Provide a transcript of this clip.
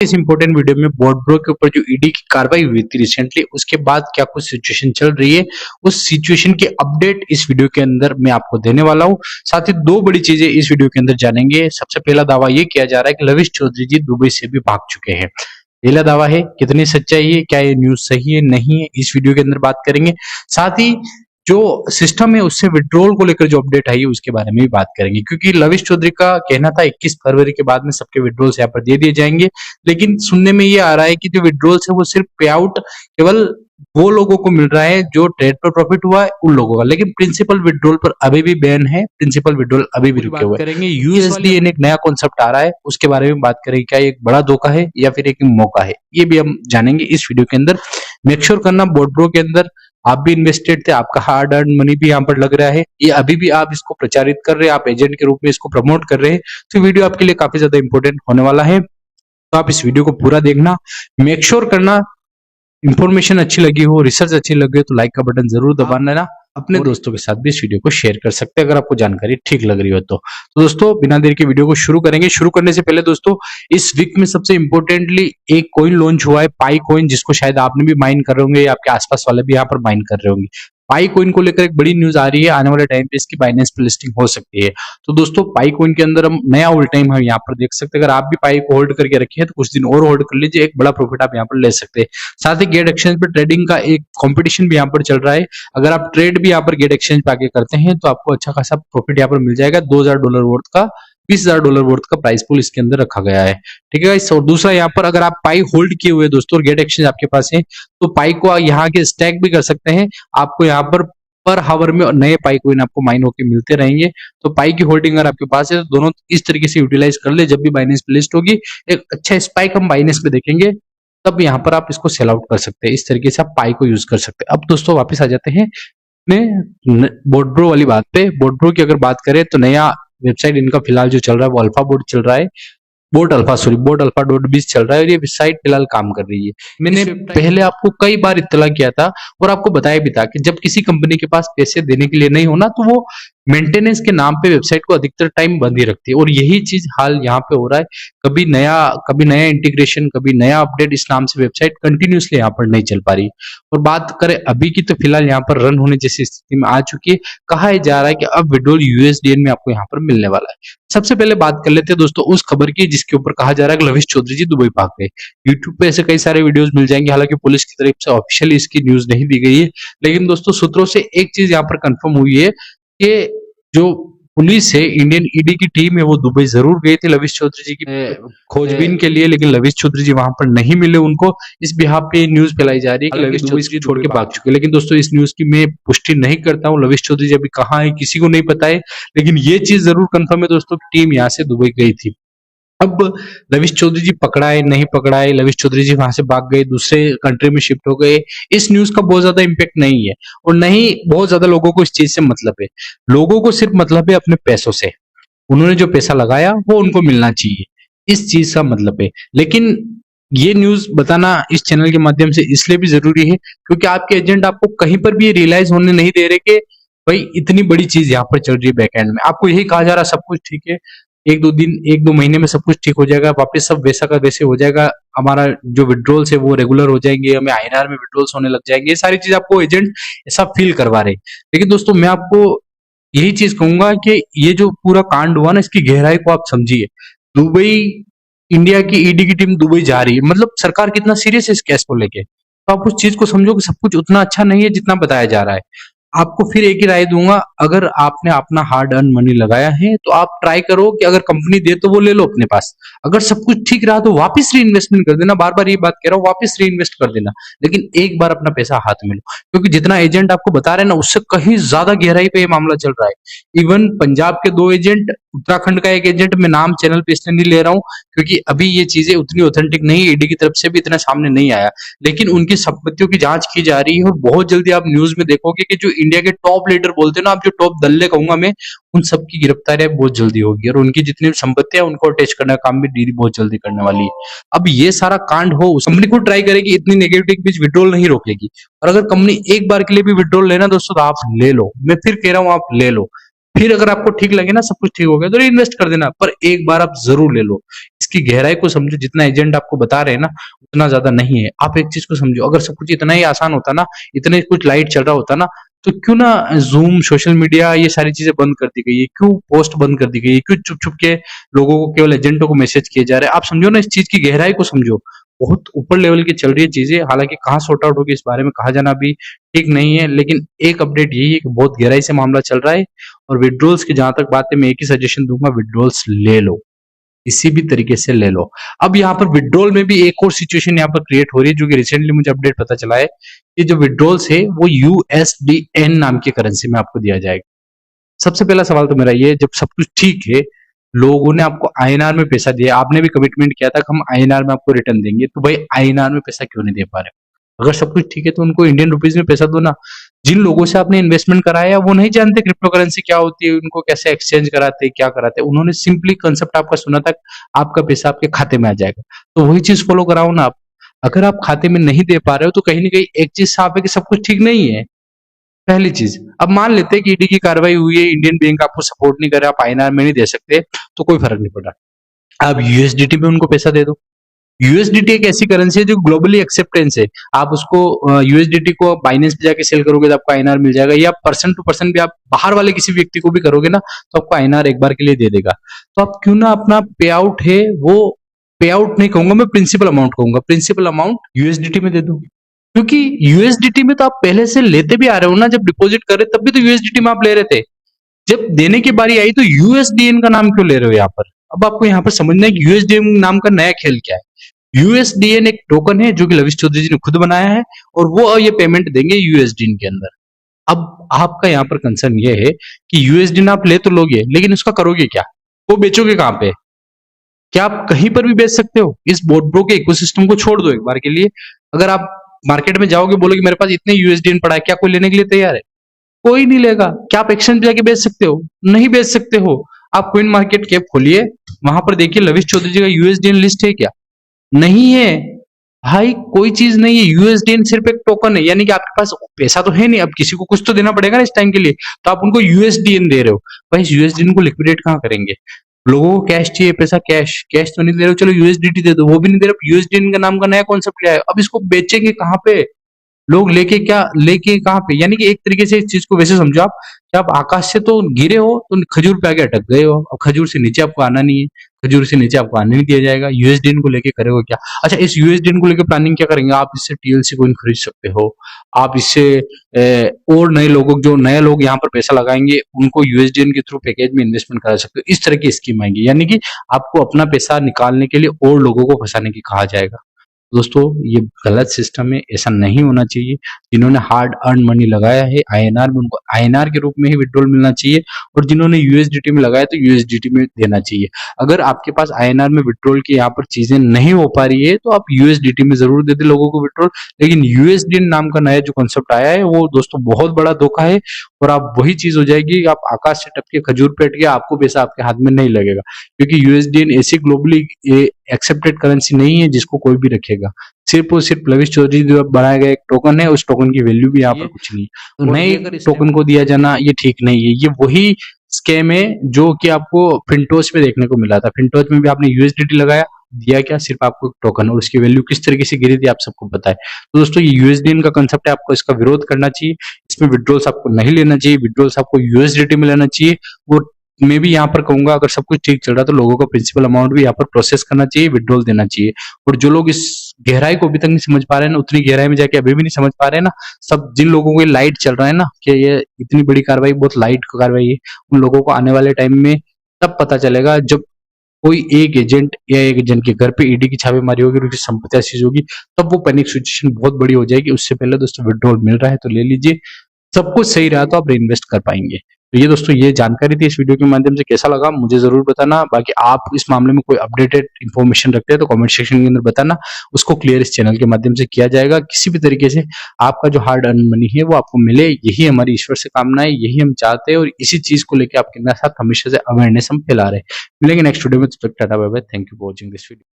इस important video में बोर्डब्रो के ऊपर जो ईडी की कार्रवाई हुई थी रिसेंटली, उसके बाद क्या कुछ सिचुएशन चल रही है, उस सिचुएशन की अपडेट इस वीडियो के अंदर मैं आपको देने वाला हूं। साथ ही दो बड़ी चीजें इस वीडियो के अंदर जानेंगे। सबसे पहला दावा ये किया जा रहा है कि लविश चौधरी जी दुबई से भी भाग चुके हैं। पहला दावा है, कितनी सच्चाई है, क्या ये न्यूज सही है नहीं है, इस वीडियो के अंदर बात करेंगे। साथ ही जो सिस्टम है उससे विड्रॉल को लेकर जो अपडेट आई है उसके बारे में भी बात करेंगे, क्योंकि लविश चौधरी का कहना था 21 फरवरी के बाद में सबके विड्रॉल्स यहाँ पर दे दिए जाएंगे, लेकिन सुनने में ये आ रहा है कि जो विड्रॉल्स है वो सिर्फ पे आउट केवल वो लोगों को मिल रहा है जो ट्रेड पर प्रॉफिट हुआ है उन लोगों का, लेकिन प्रिंसिपल विड्रॉल पर अभी भी बैन है, प्रिंसिपल विड्रॉल अभी भी रुके हुए करेंगे। यूएसडीएन एक नया कॉन्सेप्ट आ रहा है, उसके बारे में बात करेंगे। क्या एक बड़ा धोखा है या फिर एक मौका है, ये भी हम जानेंगे इस वीडियो के अंदर। मेक श्योर करना बोर्डब्रो के अंदर आप भी इन्वेस्टेड थे, आपका हार्ड अर्न मनी भी यहाँ पर लग रहा है, ये अभी भी आप इसको प्रचारित कर रहे हैं, आप एजेंट के रूप में इसको प्रमोट कर रहे हैं, तो वीडियो आपके लिए काफी ज्यादा इंपॉर्टेंट होने वाला है। तो आप इस वीडियो को पूरा देखना, मेक श्योर करना इंफॉर्मेशन अच्छी लगी हो, रिसर्च अच्छी लगी हो तो लाइक का बटन जरूर दबा देना। अपने दोस्तों के साथ भी इस वीडियो को शेयर कर सकते हैं अगर आपको जानकारी ठीक लग रही हो तो दोस्तों बिना देर के वीडियो को शुरू करेंगे। शुरू करने से पहले दोस्तों इस वीक में सबसे इंपॉर्टेंटली एक कॉइन लॉन्च हुआ है, पाई कॉइन, जिसको शायद आपने भी माइन कर रहे होंगे या आपके आसपास वाले भी यहाँ पर माइन कर रहे होंगे। पाई कॉइन को लेकर एक बड़ी न्यूज आ रही है, आने वाले टाइम पे इसकी बाइनेंस पे लिस्टिंग हो सकती है। तो दोस्तों पाई कॉइन के अंदर हम नया ऑल टाइम है यहाँ पर देख सकते हैं। अगर आप भी पाई को होल्ड करके रखे हैं तो कुछ दिन और होल्ड कर लीजिए, एक बड़ा प्रॉफिट आप यहाँ पर ले सकते हैं। साथ ही गेट एक्सचेंज पर ट्रेडिंग का एक कंपटीशन भी यहाँ पर चल रहा है। अगर आप ट्रेड भी यहाँ पर गेट एक्सचेंज पे आके करते हैं तो आपको अच्छा खासा प्रॉफिट यहाँ पर मिल जाएगा। $2000 वर्थ का, $20,000 वर्थ का प्राइस पूल इसके अंदर रखा गया है, ठीक है। और दूसरा यहाँ पर अगर आप पाई होल्ड किए हुए दोस्तों और गेट एक्सचेंज आपके पास है तो पाई को यहाँ के स्टैक भी कर सकते हैं। आपको यहाँ पर हावर में नए पाई कोइन आपको माइन होकर मिलते रहेंगे। तो पाई की होल्डिंग अगर आपके पास है तो दोनों इस तरीके से यूटिलाइज कर ले, जब भी बाइनेंस पे लिस्ट होगी एक अच्छा स्पाइक हम बाइनेंस पे देखेंगे तब यहाँ पर आप इसको सेल आउट कर सकते हैं। इस तरीके से आप पाई को यूज कर सकते हैं। अब दोस्तों वापस आ जाते हैं बोर्डब्रो वाली बात पे। बोर्डब्रो की अगर बात करें तो नया वेबसाइट इनका फिलहाल जो चल रहा है वो अल्फा बोर्ड चल रहा है, बोट अल्फा .biz चल रहा है और ये साइट फिलहाल काम कर रही है। मैंने पहले आपको कई बार इत्तला किया था और आपको बताया भी था कि जब किसी कंपनी के पास पैसे देने के लिए नहीं होना तो वो मेंटेनेंस के नाम पे वेबसाइट को अधिकतर टाइम बंद ही रखती है, और यही चीज हाल यहाँ पे हो रहा है। कभी नया इंटीग्रेशन, कभी नया अपडेट, इस नाम से वेबसाइट कंटिन्यूसली यहाँ पर नहीं चल पा रही। और बात करें अभी की तो फिलहाल यहाँ पर रन होने जैसी स्थिति में आ चुकी है। कहा जा रहा है कि अब विड्रॉल यूएसडीएन में आपको यहाँ पर मिलने वाला है। सबसे पहले बात कर लेते हैं दोस्तों उस खबर की जिसके ऊपर कहा जा रहा है कि लविश चौधरी जी दुबई भाग गए। यूट्यूब पे ऐसे कई सारे वीडियोस मिल जाएंगे, हालांकि पुलिस की तरफ से ऑफिशियली इसकी न्यूज नहीं दी गई है, लेकिन दोस्तों सूत्रों से एक चीज यहाँ पर कंफर्म हुई है कि जो पुलिस है, इंडियन ईडी की टीम है, वो दुबई जरूर गई थी लविश चौधरी जी की खोजबीन के लिए, लेकिन लविश चौधरी जी वहां पर नहीं मिले उनको। इस बिहाफ पे न्यूज फैलाई जा रही है कि लविश चौधरी जी छोड़ के भाग चुके, लेकिन दोस्तों इस न्यूज की मैं पुष्टि नहीं करता हूँ। लविश चौधरी जी अभी कहाँ है किसी को नहीं पता है, लेकिन ये चीज जरूर कंफर्म है दोस्तों टीम यहाँ से दुबई गई थी। अब लविश चौधरी जी पकड़ाए नहीं पकड़ाए, लविश चौधरी जी वहां से भाग गए, दूसरे कंट्री में शिफ्ट हो गए, इस न्यूज का बहुत ज्यादा इम्पैक्ट नहीं है और नहीं बहुत ज्यादा लोगों को इस चीज से मतलब है। लोगों को सिर्फ मतलब है अपने पैसों से, उन्होंने जो पैसा लगाया वो उनको मिलना चाहिए, इस चीज का मतलब है। लेकिन ये न्यूज बताना इस चैनल के माध्यम से इसलिए भी जरूरी है क्योंकि आपके एजेंट आपको कहीं पर भी ये रियलाइज होने नहीं दे रहे कि भाई इतनी बड़ी चीज यहाँ पर चल रही है बैकएंड में। आपको यही कहा जा रहा है सब कुछ ठीक है, एक दो महीने में सब कुछ ठीक हो जाएगा, वापस सब वैसा का वैसे हो जाएगा, हमारा जो विड्रॉल्स है वो रेगुलर हो जाएंगे, हमें आईएनआर में विड्रॉल्स होने लग जाएंगे। ये सारी चीज आपको एजेंट ऐसा फील करवा रहे। लेकिन दोस्तों मैं आपको यही चीज कहूंगा कि ये जो पूरा कांड हुआ ना इसकी गहराई को आप समझिए। दुबई, इंडिया की ईडी की टीम दुबई जा रही है, मतलब सरकार कितना सीरियस है इस केस को लेके। तो आप उस चीज को समझो कि सब कुछ उतना अच्छा नहीं है जितना बताया जा रहा है। आपको फिर एक ही राय दूंगा, अगर आपने अपना हार्ड अर्न मनी लगाया है तो आप ट्राई करो कि अगर कंपनी दे तो वो ले लो अपने पास, अगर सब कुछ ठीक रहा तो वापस री इन्वेस्टमेंट कर देना। बार बार ये बात कह रहा हूँ, वापस री इन्वेस्ट कर देना, लेकिन एक बार अपना पैसा हाथ में लो, क्योंकि जितना एजेंट आपको बता रहे हैं ना उससे कहीं ज्यादा गहराई पे ये मामला चल रहा है। इवन पंजाब के 2 एजेंट, उत्तराखंड का एक एजेंट, मैं नाम चैनल पे इसलिए नहीं ले रहा हूँ क्योंकि अभी ये चीजें उतनी ऑथेंटिक नहीं है, ईडी की तरफ से भी इतना सामने नहीं आया, लेकिन उनकी संपत्तियों की जांच की जा रही है और बहुत जल्दी आप न्यूज में देखोगे कि जो इंडिया के टॉप लीडर बोलते हैं ना, आप जो टॉप दल्ले कहूंगा मैं, उन सबकी गिरफ्तारी बहुत जल्दी होगी और उनकी जितनी भी संपत्तियां उनको अटैच करने का काम भी डीडी बहुत जल्दी करने वाली है। अब ये सारा कांड हो, कंपनी को ट्राई करेगी इतनी नेगेटिविटी के बीच विड्रॉल नहीं रोकेगी, और अगर कंपनी एक बार के लिए भी विड्रॉल लेना दोस्तों तो आप ले लो, मैं फिर कह रहा हूं आप ले लो, फिर अगर आपको ठीक लगे ना, सब कुछ ठीक हो गया, तो इन्वेस्ट कर देना, पर एक बार आप जरूर ले लो। इसकी गहराई को समझो, जितना एजेंट आपको बता रहे हैं ना उतना ज्यादा नहीं है। आप एक चीज को समझो, अगर सब कुछ इतना ही आसान होता ना, इतने कुछ लाइट चल रहा होता ना, तो क्यों ना जूम, सोशल मीडिया, ये सारी चीजें बंद कर दी गई है, क्यों पोस्ट बंद कर दी गई है, क्यों चुप चुप के लोगों को, केवल एजेंटों को मैसेज किए जा रहे हैं। आप समझो ना, इस चीज की गहराई को समझो। बहुत ऊपर लेवल की चल रही है चीजें, हालांकि कहाँ सॉर्ट आउट होगी इस बारे में कहा जाना भी ठीक नहीं है, लेकिन एक अपडेट यही है कि बहुत गहराई से मामला चल रहा है। और विड्रॉल्स की जहां तक बात है, मैं एक ही सजेशन दूंगा, विड्रॉल्स ले लो, किसी भी तरीके से ले लो। अब यहाँ पर विड्रॉल में भी एक और सिचुएशन यहाँ पर क्रिएट हो रही है, जो कि रिसेंटली मुझे अपडेट पता चला है कि जो विड्रॉल्स है वो USDN नाम की करेंसी में आपको दिया जाएगा। सबसे पहला सवाल तो मेरा ये है, जब सब कुछ ठीक है, लोगों ने आपको INR में पैसा दिया, आपने भी कमिटमेंट किया था कि हम INR में आपको रिटर्न देंगे, तो भाई INR में पैसा क्यों नहीं दे पा रहे? अगर सब कुछ ठीक है तो उनको इंडियन रुपीज में पैसा दो ना। जिन लोगों से आपने इन्वेस्टमेंट कराया वो नहीं जानते क्रिप्टो करेंसी क्या होती है, उनको कैसे एक्सचेंज कराते हैं, क्या कराते हैं, उन्होंने सिंपली कंसेप्ट आपका सुना था, आपका पैसा आपके खाते में आ जाएगा। तो वही चीज फॉलो कराओ ना आप। अगर आप खाते में नहीं दे पा रहे हो तो कहीं ना कहीं एक चीज साफ है कि सब कुछ ठीक नहीं है। पहली चीज, अब मान लेते हैं कि ईडी की कार्रवाई हुई है, इंडियन बैंक आपको सपोर्ट नहीं कर रहा, आप INR में नहीं दे सकते, तो कोई फर्क नहीं पड़ रहा, आप USDT में उनको पैसा दे दो। यूएसडीटी एक ऐसी करेंसी है जो ग्लोबली एक्सेप्टेंस है। आप उसको यूएसडीटी को बाइनेंस पे जाके सेल करोगे तो आपको INR मिल जाएगा, या पर्सन टू पर्सन भी आप बाहर वाले किसी व्यक्ति को भी करोगे ना, तो आपको INR एक बार के लिए दे देगा। तो आप क्यों ना अपना पे आउट है वो, पे आउट नहीं कहूंगा मैं, प्रिंसिपल अमाउंट कहूंगा, प्रिंसिपल अमाउंट USDT में दे दो। क्योंकि यूएसडीटी में तो आप पहले से लेते भी आ रहे हो ना, जब डिपॉजिट कर रहे तब भी तो यूएसडीटी में आप ले रहे थे। जब देने की बारी आई तो यूएसडीएन का नाम क्यों ले रहे हो यहाँ पर? अब आपको यहाँ पर समझना है कि यूएसडीएन नाम का नया खेल क्या है। यूएसडीएन एक टोकन है जो कि लविश चौधरी जी ने खुद बनाया है, और वो ये पेमेंट देंगे यूएसडीएन के अंदर। अब आपका यहाँ पर कंसर्न ये है कि यूएसडीएन आप ले तो लोगे, लेकिन उसका करोगे क्या? वो बेचोगे कहाँ पे? क्या आप कहीं पर भी बेच सकते हो? इस बोटब्रो के इकोसिस्टम को छोड़ दो एक बार के लिए। अगर आप मार्केट में जाओगे, बोलोगे मेरे पास इतने यूएसडीएन पड़ा है, क्या कोई लेने के लिए तैयार है? कोई नहीं लेगा। क्या आप एक्सचेंज पे जाके बेच सकते हो? नहीं बेच सकते हो। आप क्विन मार्केट कैप खोलिए, वहां पर देखिए लविश चौधरी जी का यूएसडीएन लिस्ट है क्या? नहीं है भाई, कोई चीज नहीं है। यूएसडीएन सिर्फ एक टोकन है, यानी कि आपके पास पैसा तो है नहीं, अब किसी को कुछ तो देना पड़ेगा ना इस टाइम के लिए, तो आप उनको यूएसडीएन दे रहे हो। भाई इस यूएसडीएन को लिक्विडेट कहाँ करेंगे? लोगों को कैश चाहिए, पैसा कैश, कैश तो नहीं दे रहे हो, चलो यूएसडीटी दे दो, वो भी नहीं दे रहे हो। यूएसडीएन का नाम का नया कॉन्सेप्ट क्या है? अब इसको बेचेंगे कहाँ पे? लोग लेके क्या, लेके कहाँ पे? यानी कि एक तरीके से इस चीज को वैसे समझो आप कि आप आकाश से तो गिरे हो, तो खजूर पे आके अटक गए हो। अब खजूर से नीचे आपको आना नहीं है, खजूर से नीचे आपको आने नहीं दिया जाएगा। यूएसडीएन को लेके करोगे क्या? अच्छा, इस यूएसडीएन को लेके प्लानिंग क्या करेंगे? आप इससे टीएलसी कोइन खरीद सकते हो। आप इससे और नए लोगों, जो नए लोग यहाँ पर पैसा लगाएंगे, उनको यूएसडीएन के थ्रू पैकेज में इन्वेस्टमेंट करा सकते हो। इस तरह की स्कीम आएंगी, यानी कि आपको अपना पैसा निकालने के लिए और लोगों को फंसाने की कहा जाएगा। दोस्तों ये गलत सिस्टम है, ऐसा नहीं होना चाहिए। जिन्होंने हार्ड अर्न मनी लगाया है आईएनआर में, उनको आईएनआर के रूप में ही विड्रॉल मिलना चाहिए, और जिन्होंने यूएसडीटी में लगाया तो यूएसडीटी में देना चाहिए। अगर आपके पास आईएनआर में विड्रॉल की यहाँ पर चीजें नहीं हो पा रही है तो आप यूएसडीटी में जरूर दे दे लोगों को विड्रॉल, लेकिन यूएसडीएन नाम का नया जो कॉन्सेप्ट आया है वो दोस्तों बहुत बड़ा धोखा है। और आप वही चीज हो जाएगी, आप आकाश से टपके खजूर पे अटके, आपको पैसा आपके हाथ में नहीं लगेगा, क्योंकि यूएसडीएन ऐसी ग्लोबली एक्सेप्टेड करेंसी नहीं है जिसको कोई भी रखेगा। सिर्फ और सिर्फ लविश चौधरी द्वारा बनाया गया एक टोकन है, उस टोकन की वैल्यू भी यहाँ पर कुछ नहीं है। तो नए टोकन को दिया जाना ये ठीक नहीं है। ये वही स्कैम है जो कि आपको फिनटोच में देखने को मिला था। फिनटोच में भी आपने यूएसडीटी लगाया, दिया क्या? सिर्फ आपको एक टोकन, और उसकी वैल्यू किस तरीके से गिरी थी आप सबको पता है। तो दोस्तों ये यूएसडीएन का कंसेप्ट है, आपको इसका विरोध करना चाहिए। इसमें विड्रॉल्स आपको नहीं लेना चाहिए, विड्रॉल्स आपको यूएसडीटी में लेना चाहिए। और मैं भी यहाँ पर कहूंगा, अगर सब कुछ ठीक चल रहा है तो लोगों का प्रिंसिपल अमाउंट भी यहाँ पर प्रोसेस करना चाहिए, विड्रॉल देना चाहिए। और जो लोग इस गहराई को अभी तक नहीं समझ पा रहे हैं ना, उतनी गहराई में जाके अभी भी नहीं समझ पा रहे हैं ना, सब जिन लोगों को ये लाइट चल रहा है ना कि ये इतनी बड़ी कार्रवाई बहुत लाइट कार्रवाई है, उन लोगों को आने वाले टाइम में तब पता चलेगा जब कोई एक एजेंट या एक एजेंट के घर पे ईडी की छापेमारी होगी, उनकी संपत्ति सीज होगी, तब वो पैनिक सिचुएशन बहुत बड़ी हो जाएगी। उससे पहले दोस्तों विड्रॉल मिल रहा है तो ले लीजिए, सब कुछ सही रहा तो आप इन्वेस्ट कर पाएंगे। तो ये दोस्तों ये जानकारी थी, इस वीडियो के माध्यम से कैसा लगा मुझे जरूर बताना। बाकी आप इस मामले में कोई अपडेटेड इन्फॉर्मेशन रखते हैं तो कमेंट सेक्शन के अंदर बताना, उसको क्लियर इस चैनल के माध्यम से किया जाएगा। किसी भी तरीके से आपका जो हार्ड अर्न मनी है वो आपको मिले, यही हमारी ईश्वर से कामना है, यही हम चाहते हैं, और इसी चीज को लेकर आपके साथ हमेशा से अवेयरनेस हम फैला रहे हैं। मिलेंगे नेक्स्ट वीडियो में, तब तक टाटा bye bye, thank you for watching this video.